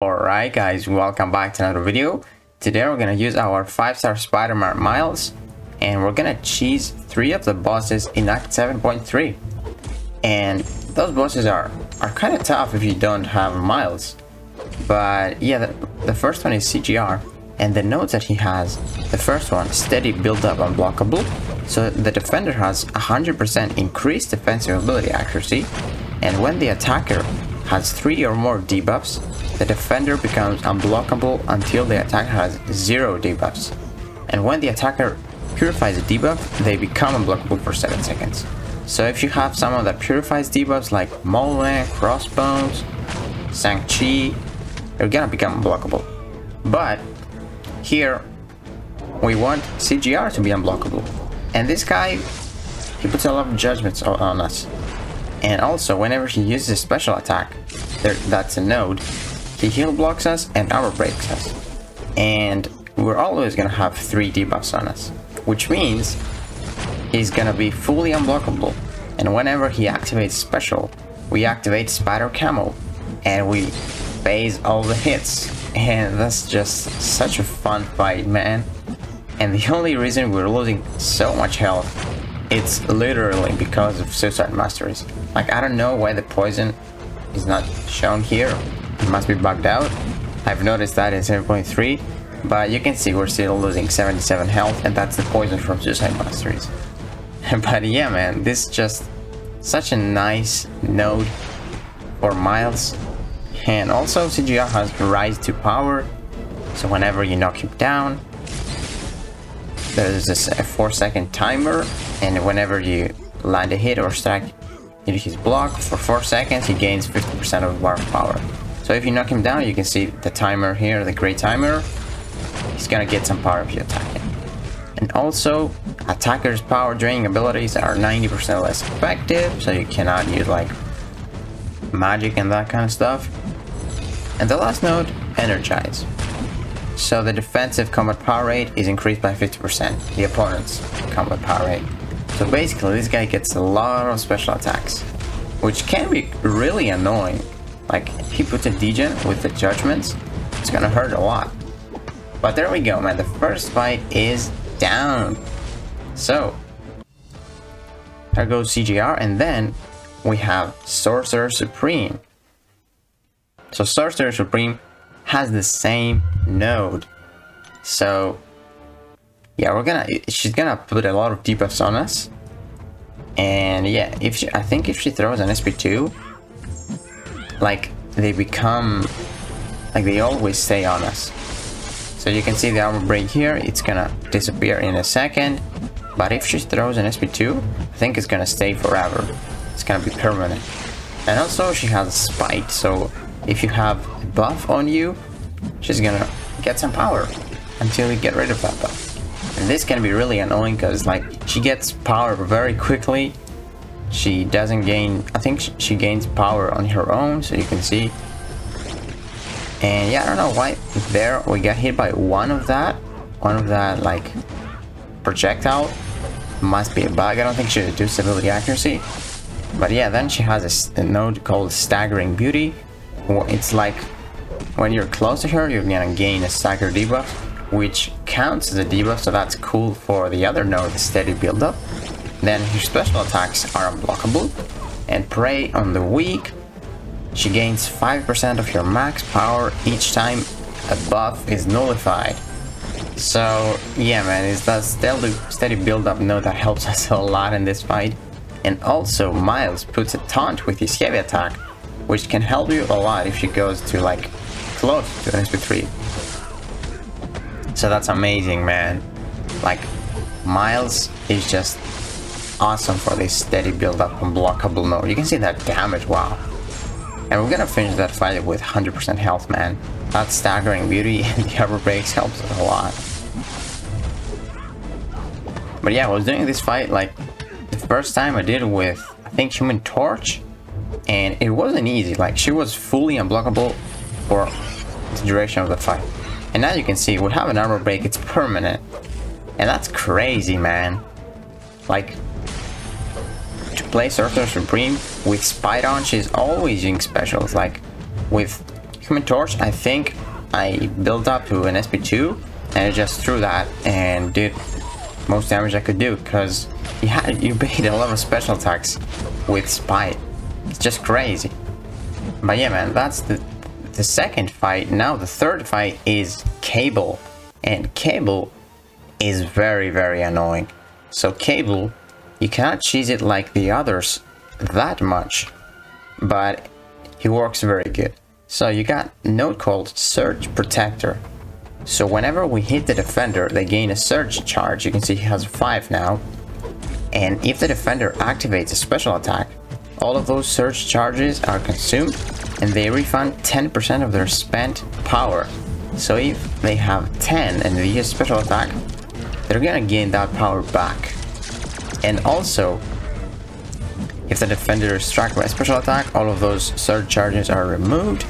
Alright guys, welcome back to another video. Today we're gonna use our 5-star Spider-Man Miles and we're gonna cheese 3 of the bosses in Act 7.3. And those bosses are kind of tough if you don't have Miles. But yeah, the first one is CGR, and the nodes that he has, the first one, steady build up unblockable. So the defender has 100% increased defensive ability accuracy, and when the attacker has 3 or more debuffs, the defender becomes unblockable until the attacker has 0 debuffs. And when the attacker purifies a debuff, they become unblockable for 7 seconds. So if you have someone that purifies debuffs like Molan, Crossbones, Shang-Chi, they're gonna become unblockable. But here we want CGR to be unblockable. And this guy, he puts a lot of judgments on us. And also, whenever he uses a special attack, that's a node, he heal blocks us and armor breaks us. And we're always gonna have 3 debuffs on us, which means he's gonna be fully unblockable. And whenever he activates special, we activate Spider Camo and we phase all the hits. And that's just such a fun fight, man. And the only reason we're losing so much health, it's literally because of Suicide Masteries. Like, I don't know why the poison is not shown here. It must be bugged out. I've noticed that in 7.3, but you can see we're still losing 77 health, and that's the poison from Suicide Masteries. But yeah, man, this is just such a nice node for Miles. And also CGR has Rise to Power, so whenever you knock him down, there's a 4-second timer, and whenever you land a hit or stack his block for 4 seconds, he gains 50% of bar power. So if you knock him down, you can see the timer here, the gray timer. He's gonna get some power if you attack him. And also, attackers' power draining abilities are 90% less effective, so you cannot use like magic and that kind of stuff. And the last node, Energize. So the defensive combat power rate is increased by 50%, the opponent's combat power rate. So basically this guy gets a lot of special attacks, which can be really annoying. Like, if he puts a degen with the judgments, it's gonna hurt a lot. But there we go, man, the first fight is down. So there goes CGR, and then we have Sorcerer Supreme. So Sorcerer Supreme has the same node. So yeah, she's gonna put a lot of debuffs on us. And yeah, I think if she throws an SP2, like, they become, like, they always stay on us. So you can see the armor break here, it's gonna disappear in a second. But if she throws an SP2, I think it's gonna stay forever. It's gonna be permanent. And also she has a spite, so if you have a buff on you, she's gonna get some power until you get rid of that buff. And this can be really annoying because, like, she gets power very quickly. She doesn't gain, I think she gains power on her own, so you can see. And yeah, I don't know why there we got hit by one of that like projectile. Must be a bug. I don't think she reduced ability accuracy. But yeah, then she has a node called Staggering Beauty. It's like when you're close to her, you're gonna gain a stagger debuff, which counts as a debuff, so that's cool for the other node, the steady build up. Then her special attacks are unblockable, and Prey on the weak. She gains 5% of your max power each time a buff is nullified. So yeah, man, it's that steady build up node that helps us a lot in this fight. And also Miles puts a taunt with his heavy attack, which can help you a lot if she goes to, like, close to an SP3. So that's amazing, man. Like, Miles is just awesome for this steady build up unblockable node. You can see that damage, wow. And we're gonna finish that fight with 100% health, man. That Staggering Beauty and the armor breaks helps a lot. But yeah, I was doing this fight, like, the first time I did it with, I think, Human Torch, and it wasn't easy. Like, she was fully unblockable for the duration of the fight. And now you can see we have an armor break, it's permanent. And that's crazy, man. Like, to play Sorcerer Supreme with Spite on, she's always using specials. Like, with Human Torch, I think I built up to an SP2 and I just threw that and did most damage I could do, because you beat a lot of special attacks with Spite. It's just crazy. But yeah, man, that's the second fight. Now the third fight is Cable, and Cable is very, very annoying. So Cable, you cannot cheese it like the others that much, but he works very good. So you got a node called Surge Protector. So whenever we hit the defender, they gain a surge charge. You can see he has 5 now. And if the defender activates a special attack, all of those surge charges are consumed and they refund 10% of their spent power. So if they have 10 and they use special attack, they're gonna gain that power back. And also, if the defender is struck by a special attack, all of those surge charges are removed,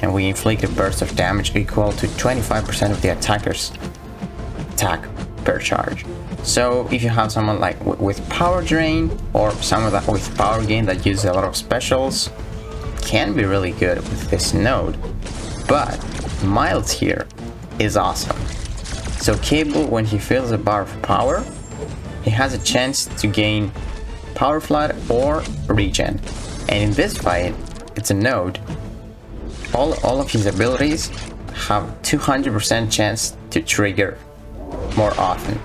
and we inflict a burst of damage equal to 25% of the attacker's attack per charge. So if you have someone like with power drain, or someone that with power gain that uses a lot of specials, can be really good with this node. But Miles here is awesome. So Cable, when he fills a bar of power, he has a chance to gain Power Flood or Regen. And in this fight, it's a node. All of his abilities have 200% chance to trigger more often.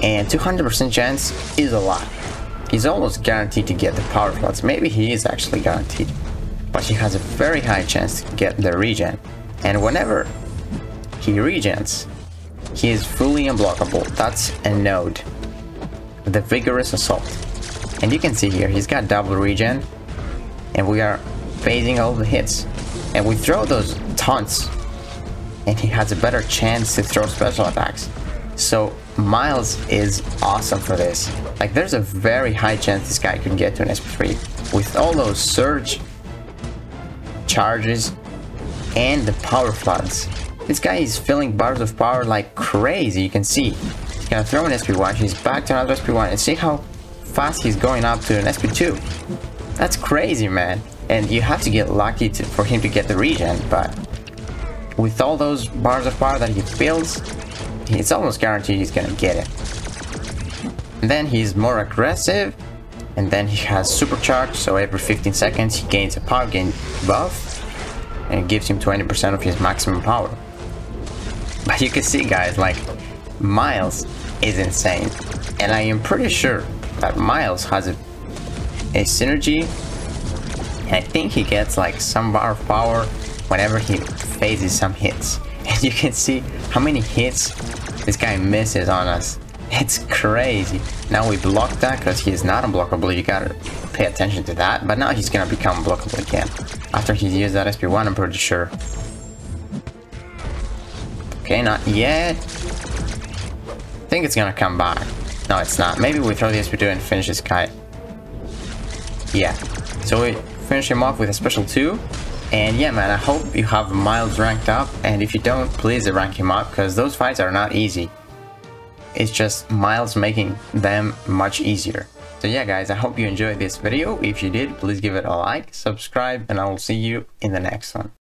And 200% chance is a lot. He's almost guaranteed to get the Power Floods. Maybe he is actually guaranteed. But he has a very high chance to get the regen. And whenever he regens, he is fully unblockable. That's a node. The Vigorous Assault. And you can see here, he's got double regen. And we are phasing all the hits. And we throw those taunts. And he has a better chance to throw special attacks. So Miles is awesome for this. Like, there's a very high chance this guy could get to an SP3 with all those surge charges and the power floods. This guy is filling bars of power like crazy. You can see he's gonna throw an SP1, he's back to another SP1, and see how fast he's going up to an SP2. That's crazy, man. And you have to get lucky for him to get the regen, but with all those bars of power that he fills, it's almost guaranteed he's gonna get it. And then he's more aggressive, and then he has supercharge, so every 15 seconds he gains a power gain buff, and it gives him 20% of his maximum power. But you can see, guys, like, Miles is insane, and I am pretty sure that Miles has a synergy, and I think he gets like some bar of power whenever he phases some hits. And you can see how many hits this guy misses on us. It's crazy. Now we block that because he is not unblockable. You gotta pay attention to that. But now he's gonna become blockable again after he's used that SP1, I'm pretty sure. Okay, not yet. I think it's gonna come back. No, it's not. Maybe we throw the SP2 and finish this guy. Yeah. So we finish him off with a special 2. And yeah, man, I hope you have Miles ranked up, and if you don't, please rank him up, because those fights are not easy. It's just Miles making them much easier. So yeah, guys, I hope you enjoyed this video. If you did, please give it a like, subscribe, and I will see you in the next one.